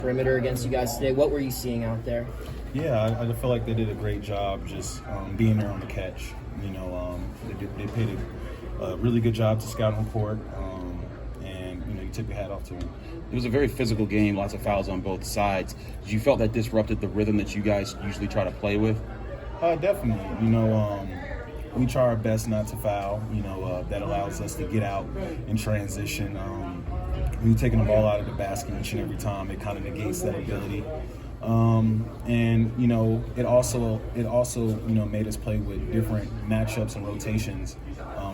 perimeter against you guys today. What were you seeing out there? Yeah, I feel like they did a great job just being there on the catch. They paid a really good job to scout and report, and you took your hat off to them. It was a very physical game, lots of fouls on both sides. Did you felt that disrupted the rhythm that you guys usually try to play with? Definitely. We try our best not to foul. That allows us to get out in transition. We're taking the ball out of the basket each and every time. It kind of negates that ability. It also made us play with different matchups and rotations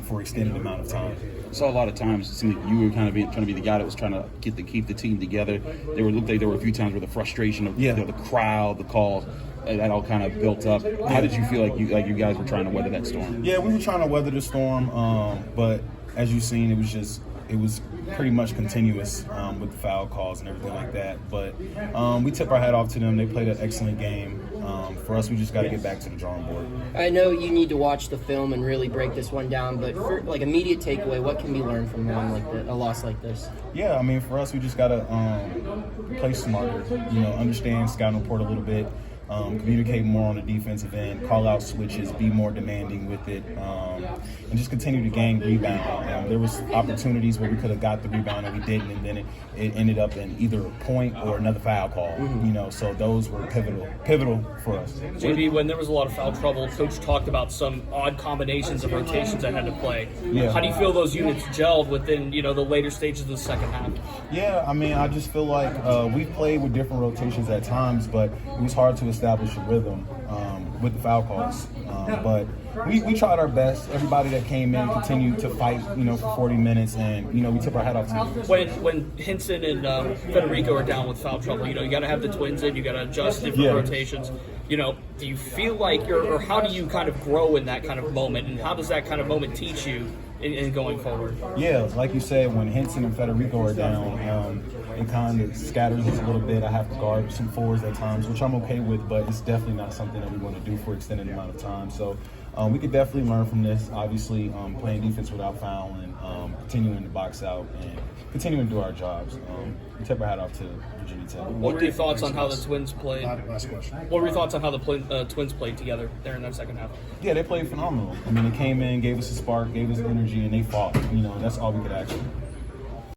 for extended amount of time. I saw a lot of times it seemed like you were kind of trying to be the guy that was trying to keep the team together. Looked like there were a few times where the frustration of the crowd, the calls, that all kind of built up. How did you feel like you guys were trying to weather that storm? Yeah, we were trying to weather the storm, but as you've seen, it was pretty much continuous with the foul calls and everything like that. But we tip our hat off to them. They played an excellent game. For us, we just got to get back to the drawing board. I know you need to watch the film and really break this one down, but for immediate takeaway, what can be learned from a loss like this? Yeah, for us, we just got to play smarter. Understand, scout and report a little bit. Communicate more on the defensive end, call out switches, be more demanding with it, and just continue to gain rebound. There was opportunities where we could have got the rebound and we didn't, and then it ended up in either a point or another foul call. So those were pivotal for us. JB, when there was a lot of foul trouble, Coach talked about some odd combinations of rotations that had to play. Yeah. How do you feel those units gelled within the later stages of the second half? Yeah, I just feel like we played with different rotations at times, but it was hard to establish a rhythm with the foul calls. But we tried our best. Everybody that came in continued to fight, for 40 minutes, and we took our hat off to them. When Henson and Federico are down with foul trouble, you got to have the twins in. You got to adjust different rotations. Do you feel like or how do you kind of grow in that kind of moment, and how does that kind of moment teach you in going forward? Yeah, like you said, when Henson and Federico are down, it kind of scatters us a little bit. I have to guard some fours at times, which I'm okay with, but it's definitely not something that we want to do for extended amount of time. So we could definitely learn from this. Obviously, playing defense without fouling, continuing to box out, and continuing to do our jobs. We tip our hat off to Virginia Tech. What were your thoughts on how the Twins played? Last question. What were your thoughts on how the Twins played together there in that second half? Yeah, they played phenomenal. They came in, gave us a spark, gave us energy, and they fought. That's all we could ask for.